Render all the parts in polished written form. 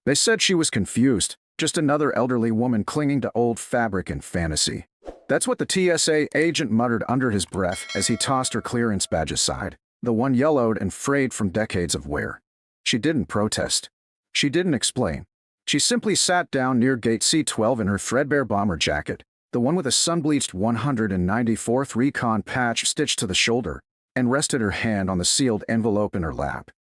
They said she was confused, just another elderly woman clinging to old fabric and fantasy. That's what the TSA agent muttered under his breath as he tossed her clearance badge aside, the one yellowed and frayed from decades of wear. She didn't protest. She didn't explain. She simply sat down near gate C-12 in her threadbare bomber jacket, the one with a sun-bleached 194th Recon patch stitched to the shoulder, and rested her hand on the sealed envelope in her lap.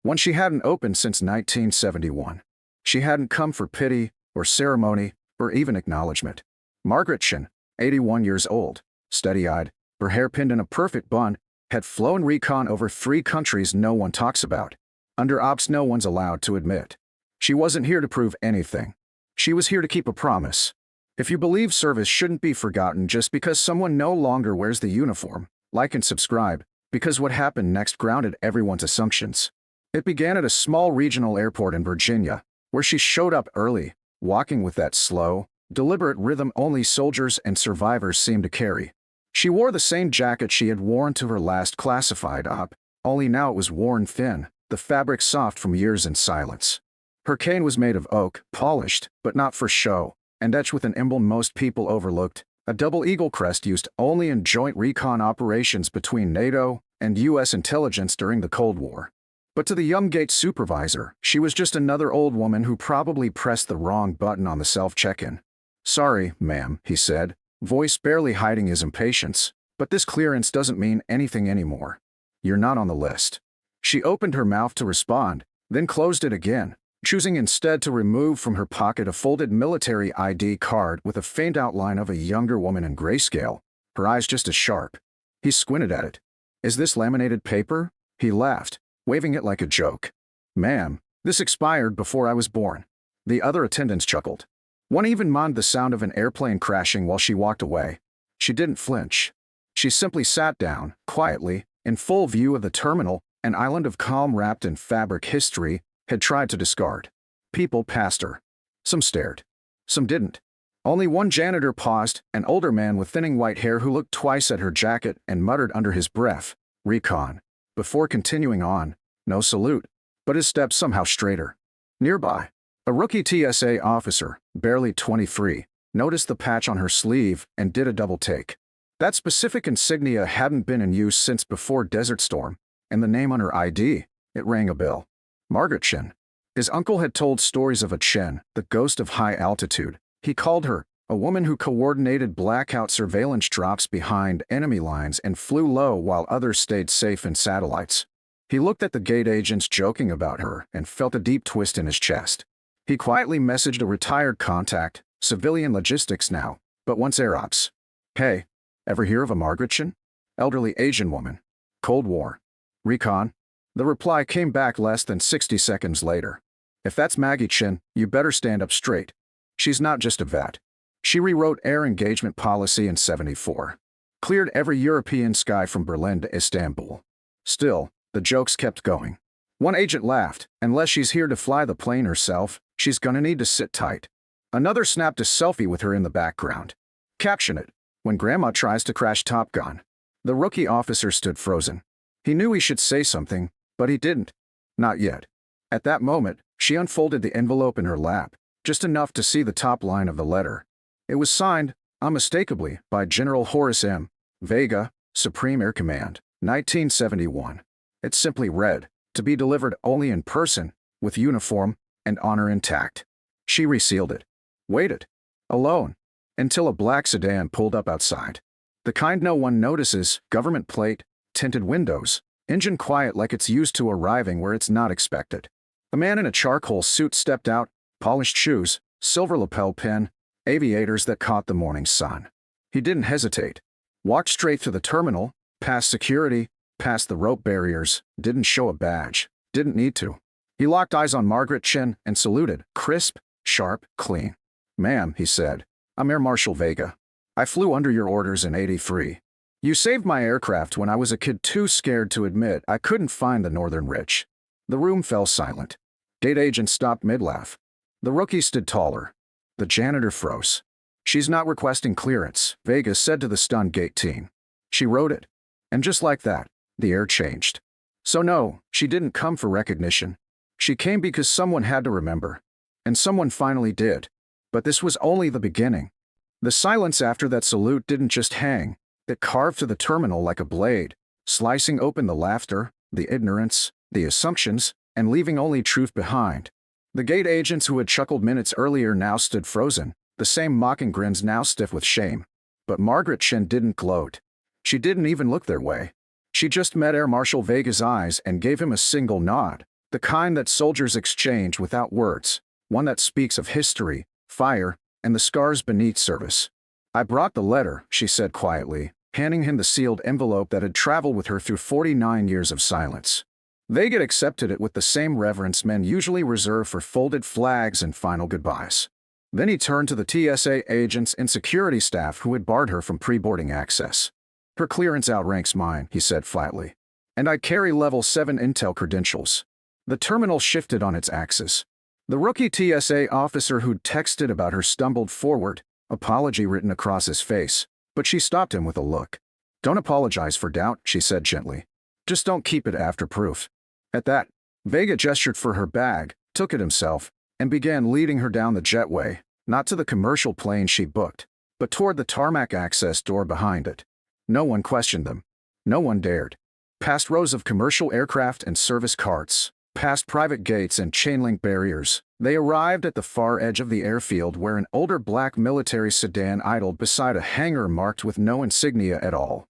One she hadn't opened since 1971. She hadn't come for pity, or ceremony, or even acknowledgement. Margaret Chin, 81 years old, steady-eyed, her hair pinned in a perfect bun, had flown recon over 3 countries no one talks about. Under ops no one's allowed to admit. She wasn't here to prove anything. She was here to keep a promise. If you believe service shouldn't be forgotten just because someone no longer wears the uniform, like and subscribe, because what happened next grounded everyone's assumptions. It began at a small regional airport in Virginia, where she showed up early, walking with that slow, deliberate rhythm only soldiers and survivors seem to carry. She wore the same jacket she had worn to her last classified op, only now it was worn thin, the fabric soft from years in silence. Her cane was made of oak, polished, but not for show, and etched with an emblem most people overlooked, a double eagle crest used only in joint recon operations between NATO and U.S. intelligence during the Cold War. But to the young gate supervisor, she was just another old woman who probably pressed the wrong button on the self-check-in. "Sorry, ma'am," he said, voice barely hiding his impatience, "but this clearance doesn't mean anything anymore. You're not on the list." She opened her mouth to respond, then closed it again, choosing instead to remove from her pocket a folded military ID card with a faint outline of a younger woman in grayscale, her eyes just as sharp. He squinted at it. "Is this laminated paper?" He laughed, waving it like a joke. "Ma'am, this expired before I was born." The other attendants chuckled. One even moaned the sound of an airplane crashing while she walked away. She didn't flinch. She simply sat down, quietly, in full view of the terminal, an island of calm wrapped in fabric history had tried to discard. People passed her. Some stared. Some didn't. Only one janitor paused, an older man with thinning white hair who looked twice at her jacket and muttered under his breath, "Recon," before continuing on. No salute, but his steps somehow straighter. Nearby, a rookie TSA officer, barely 23, noticed the patch on her sleeve and did a double take. That specific insignia hadn't been in use since before Desert Storm, and the name on her ID, it rang a bell. Margaret Chin. His uncle had told stories of a Chin, the ghost of high altitude. He called her a woman who coordinated blackout surveillance drops behind enemy lines and flew low while others stayed safe in satellites. He looked at the gate agents joking about her and felt a deep twist in his chest. He quietly messaged a retired contact, civilian logistics now, but once air ops. "Hey, ever hear of a Margaret Chin? Elderly Asian woman. Cold War. Recon?" The reply came back less than 60 seconds later. "If that's Maggie Chin, you better stand up straight. She's not just a vet. She rewrote air engagement policy in '74. Cleared every European sky from Berlin to Istanbul." Still, the jokes kept going. One agent laughed, "Unless she's here to fly the plane herself, she's gonna need to sit tight." Another snapped a selfie with her in the background. Caption it, "When Grandma tries to crash Top Gun." The rookie officer stood frozen. He knew he should say something, but he didn't. Not yet. At that moment, she unfolded the envelope in her lap, just enough to see the top line of the letter. It was signed, unmistakably, by General Horace M. Vega, Supreme Air Command, 1971. It simply read, "To be delivered only in person, with uniform and honor intact." She resealed it. Waited. Alone. Until a black sedan pulled up outside. The kind no one notices, government plate, tinted windows, engine quiet like it's used to arriving where it's not expected. A man in a charcoal suit stepped out, polished shoes, silver lapel pin, aviators that caught the morning sun. He didn't hesitate. Walked straight through the terminal, past security, past the rope barriers, didn't show a badge, didn't need to. He locked eyes on Margaret Chin and saluted, crisp, sharp, clean. "Ma'am," he said, "I'm Air Marshal Vega. I flew under your orders in '83. You saved my aircraft when I was a kid too scared to admit I couldn't find the Northern Rich." The room fell silent. Gate agent stopped mid-laugh. The rookie stood taller. The janitor froze. "She's not requesting clearance," Vega said to the stunned gate team. "She wrote it." And just like that, the air changed. So no, she didn't come for recognition. She came because someone had to remember. and someone finally did. But this was only the beginning. The silence after that salute didn't just hang, it carved to the terminal like a blade, slicing open the laughter, the ignorance, the assumptions, and leaving only truth behind. The gate agents who had chuckled minutes earlier now stood frozen, the same mocking grins now stiff with shame. But Margaret Chin didn't gloat. She didn't even look their way. She just met Air Marshal Vega's eyes and gave him a single nod, the kind that soldiers exchange without words, one that speaks of history, fire, and the scars beneath service. "I brought the letter," she said quietly, handing him the sealed envelope that had traveled with her through 49 years of silence. Vega accepted it with the same reverence men usually reserve for folded flags and final goodbyes. Then he turned to the TSA agents and security staff who had barred her from pre-boarding access. "Her clearance outranks mine," he said flatly. "And I carry level 7 intel credentials." The terminal shifted on its axis. The rookie TSA officer who'd texted about her stumbled forward, apology written across his face, but she stopped him with a look. "Don't apologize for doubt," she said gently. "Just don't keep it after proof." At that, Vega gestured for her bag, took it himself, and began leading her down the jetway, not to the commercial plane she booked, but toward the tarmac access door behind it. No one questioned them. No one dared. Past rows of commercial aircraft and service carts, past private gates and chain-link barriers, they arrived at the far edge of the airfield where an older black military sedan idled beside a hangar marked with no insignia at all.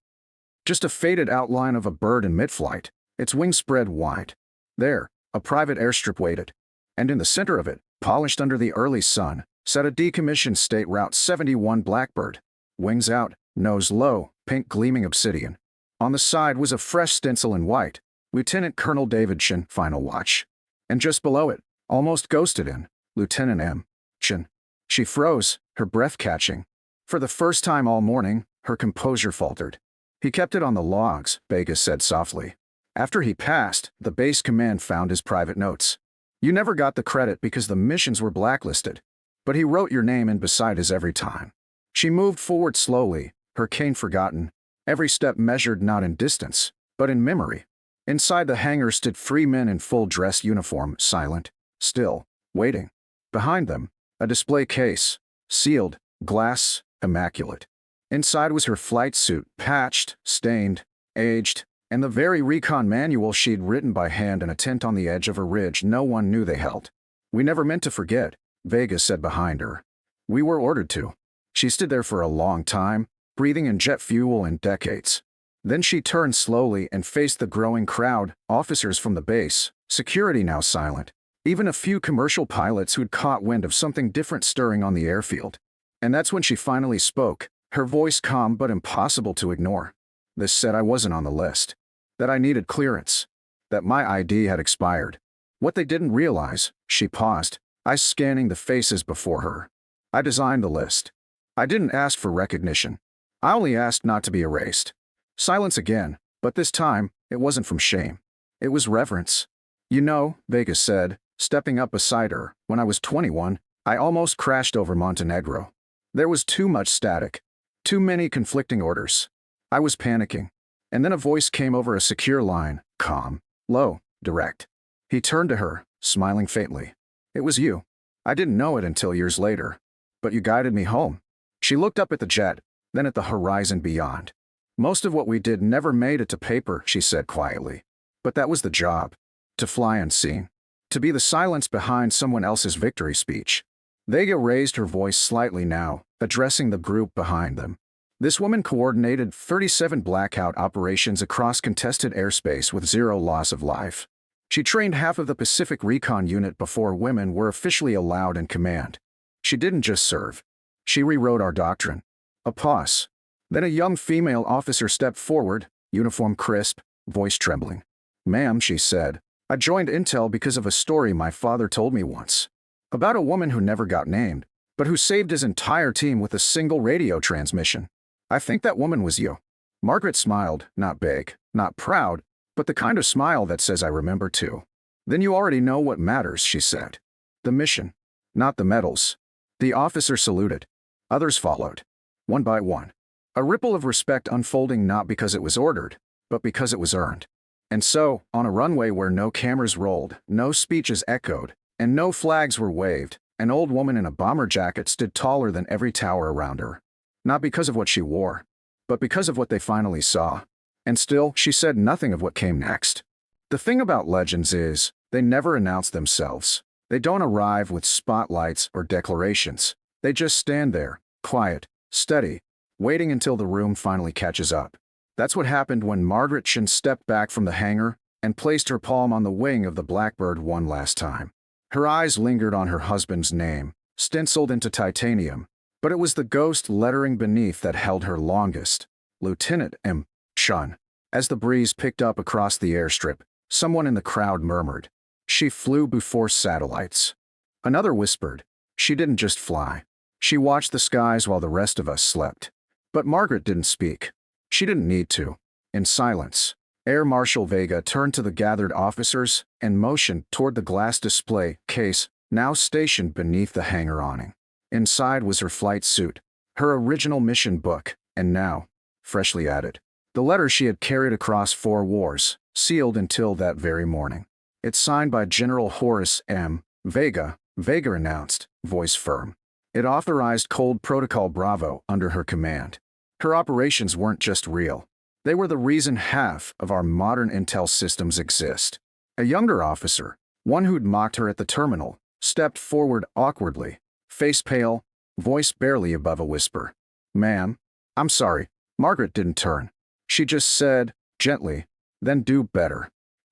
Just a faded outline of a bird in mid-flight, its wings spread wide. There, a private airstrip waited. And in the center of it, polished under the early sun, sat a decommissioned State Route 71 Blackbird. Wings out, nose low, pink gleaming obsidian. On the side was a fresh stencil in white, Lieutenant Colonel David Chin, Final Watch. And just below it, almost ghosted in, Lieutenant M. Chin. She froze, her breath catching. For the first time all morning, her composure faltered. "He kept it on the logs," Vega said softly. "After he passed, the base command found his private notes. You never got the credit because the missions were blacklisted, but he wrote your name in beside his every time." She moved forward slowly, her cane forgotten, every step measured not in distance, but in memory. Inside the hangar stood 3 men in full dress uniform, silent, still, waiting. Behind them, a display case, sealed, glass, immaculate. Inside was her flight suit, patched, stained, aged, and the very recon manual she'd written by hand in a tent on the edge of a ridge no one knew they held. "We never meant to forget," Vega said behind her. "We were ordered to." She stood there for a long time, breathing in jet fuel and decades. Then she turned slowly and faced the growing crowd, officers from the base, security now silent, even a few commercial pilots who'd caught wind of something different stirring on the airfield. And that's when she finally spoke, her voice calm but impossible to ignore. "This said I wasn't on the list. That I needed clearance. That my ID had expired. What they didn't realize," she paused, eyes scanning the faces before her. "I designed the list. I didn't ask for recognition. I only asked not to be erased." Silence again, but this time, it wasn't from shame. It was reverence. "You know," Vega said, stepping up beside her, "when I was 21, I almost crashed over Montenegro. There was too much static. Too many conflicting orders. I was panicking. And then a voice came over a secure line, calm, low, direct. He turned to her, smiling faintly. "It was you. I didn't know it until years later. But you guided me home." She looked up at the jet, then at the horizon beyond. "Most of what we did never made it to paper," she said quietly. "But that was the job. To fly unseen. To be the silence behind someone else's victory speech." Vega raised her voice slightly now, addressing the group behind them. This woman coordinated 37 blackout operations across contested airspace with 0 loss of life. She trained half of the Pacific Recon Unit before women were officially allowed in command. She didn't just serve. She rewrote our doctrine. A pause. Then a young female officer stepped forward, uniform crisp, voice trembling. "Ma'am," she said, "I joined Intel because of a story my father told me once. About a woman who never got named, but who saved his entire team with a single radio transmission. I think that woman was you." Margaret smiled, not big, not proud, but the kind of smile that says I remember too. "Then you already know what matters," she said. "The mission, not the medals." The officer saluted. Others followed, one by one. A ripple of respect unfolding not because it was ordered, but because it was earned. And so, on a runway where no cameras rolled, no speeches echoed, and no flags were waved, An old woman in a bomber jacket stood taller than every tower around her. Not because of what she wore, but because of what they finally saw. And still, she said nothing of what came next. The thing about legends is, they never announce themselves. They don't arrive with spotlights or declarations. They just stand there, quiet, steady, waiting until the room finally catches up. That's what happened when Margaret Chin stepped back from the hangar and placed her palm on the wing of the Blackbird one last time. Her eyes lingered on her husband's name, stenciled into titanium, but it was the ghost lettering beneath that held her longest. Lieutenant M. Chun. As the breeze picked up across the airstrip, someone in the crowd murmured, "She flew before satellites." Another whispered, "She didn't just fly. She watched the skies while the rest of us slept." But Margaret didn't speak. She didn't need to. In silence, Air Marshal Vega turned to the gathered officers and motioned toward the glass display case now stationed beneath the hangar awning. Inside was her flight suit, her original mission book, and now, freshly added, the letter she had carried across 4 wars, sealed until that very morning. It's signed by General Horace M. Vega, Vega announced, voice firm. It authorized Cold Protocol Bravo under her command. Her operations weren't just real. They were the reason half of our modern intel systems exist. A younger officer, one who'd mocked her at the terminal, stepped forward awkwardly, face pale, voice barely above a whisper. "Ma'am, I'm sorry." Margaret didn't turn. She just said, gently, "Then do better."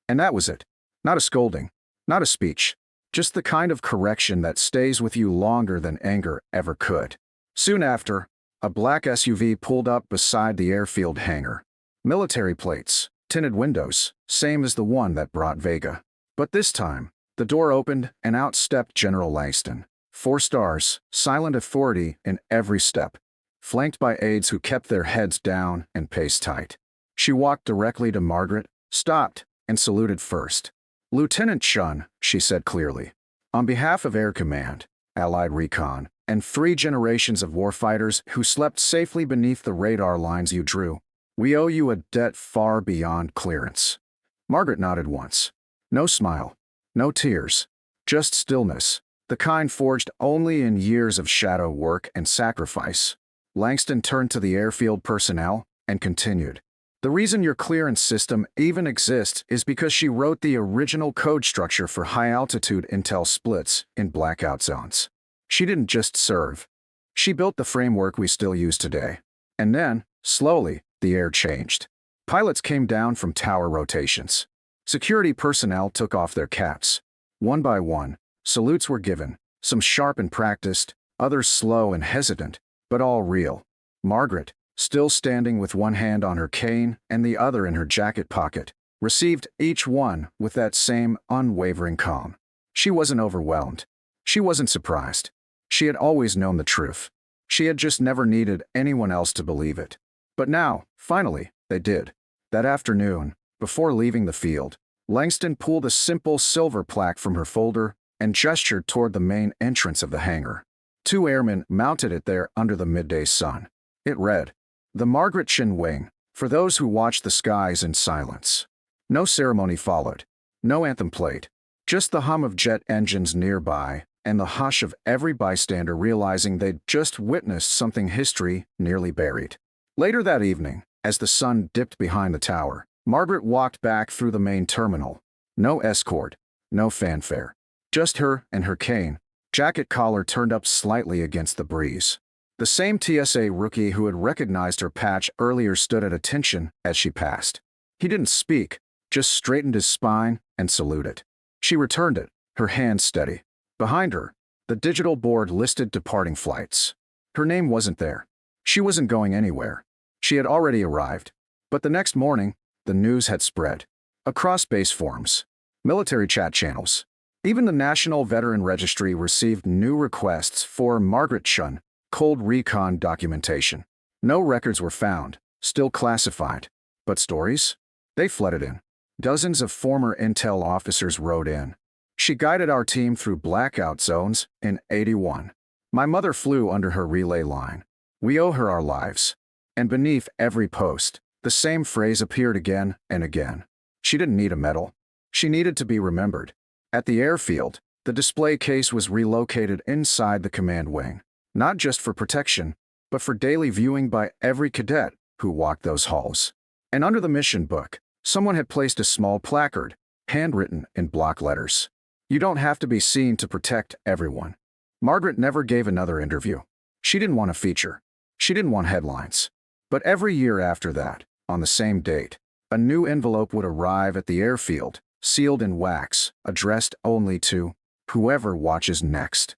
And that was it. Not a scolding, not a speech, just the kind of correction that stays with you longer than anger ever could. Soon after, a black SUV pulled up beside the airfield hangar. Military plates, tinted windows, same as the one that brought Vega. But this time, the door opened and out stepped General Langston. 4 stars, silent authority in every step, flanked by aides who kept their heads down and paced tight. She walked directly to Margaret, stopped, and saluted first. "Lieutenant Chun," she said clearly, "on behalf of Air Command, Allied Recon, and 3 generations of warfighters who slept safely beneath the radar lines you drew, we owe you a debt far beyond clearance." Margaret nodded once. No smile, no tears, just stillness, the kind forged only in years of shadow work and sacrifice. Langston turned to the airfield personnel and continued. "The reason your clearance system even exists is because she wrote the original code structure for high-altitude intel splits in blackout zones. She didn't just serve. She built the framework we still use today. And then, slowly, the air changed. Pilots came down from tower rotations. Security personnel took off their caps. One by one, salutes were given, some sharp and practiced, others slow and hesitant, but all real. Margaret, still standing with one hand on her cane and the other in her jacket pocket, received each one with that same unwavering calm. She wasn't overwhelmed. She wasn't surprised. She had always known the truth. She had just never needed anyone else to believe it. But now, finally, they did. That afternoon, before leaving the field, Langston pulled a simple silver plaque from her folder and gestured toward the main entrance of the hangar. 2 airmen mounted it there under the midday sun. It read, "The Margaret Chin Wing, for those who watch the skies in silence." No ceremony followed. No anthem played. Just the hum of jet engines nearby and the hush of every bystander realizing they'd just witnessed something history nearly buried. Later that evening, as the sun dipped behind the tower, Margaret walked back through the main terminal. No escort, no fanfare. Just her and her cane, jacket collar turned up slightly against the breeze. The same TSA rookie who had recognized her patch earlier stood at attention as she passed. He didn't speak, just straightened his spine and saluted. She returned it, her hand steady. Behind her, the digital board listed departing flights. Her name wasn't there. She wasn't going anywhere. She had already arrived. But the next morning, the news had spread. Across base forums, military chat channels, even the National Veteran Registry received new requests for Margaret Chun, cold recon documentation. No records were found, still classified. But stories? They flooded in. Dozens of former intel officers wrote in. "She guided our team through blackout zones in '81. My mother flew under her relay line. We owe her our lives." And beneath every post, the same phrase appeared again and again. She didn't need a medal. She needed to be remembered. At the airfield, The display case was relocated inside the command wing, not just for protection, but for daily viewing by every cadet who walked those halls. And under the mission book, someone had placed a small placard, handwritten in block letters. You don't have to be seen to protect everyone. Margaret never gave another interview. She didn't want a feature. She didn't want headlines. But every year after that, on the same date, a new envelope would arrive at the airfield, sealed in wax, addressed only to whoever watches next.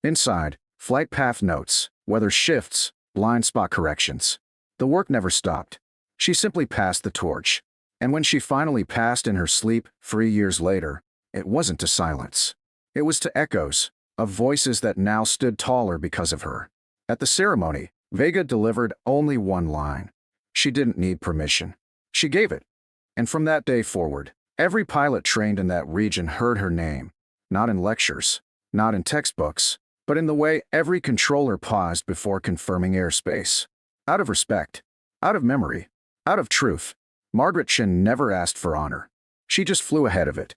Inside, flight path notes, weather shifts, blind spot corrections. The work never stopped. She simply passed the torch. And when she finally passed in her sleep 3 years later, it wasn't to silence. It was to echoes, of voices that now stood taller because of her. At the ceremony, Vega delivered only one line. She didn't need permission. She gave it. And from that day forward, every pilot trained in that region heard her name, not in lectures, not in textbooks, but in the way every controller paused before confirming airspace. Out of respect, out of memory, out of truth, Margaret Chin never asked for honor. She just flew ahead of it,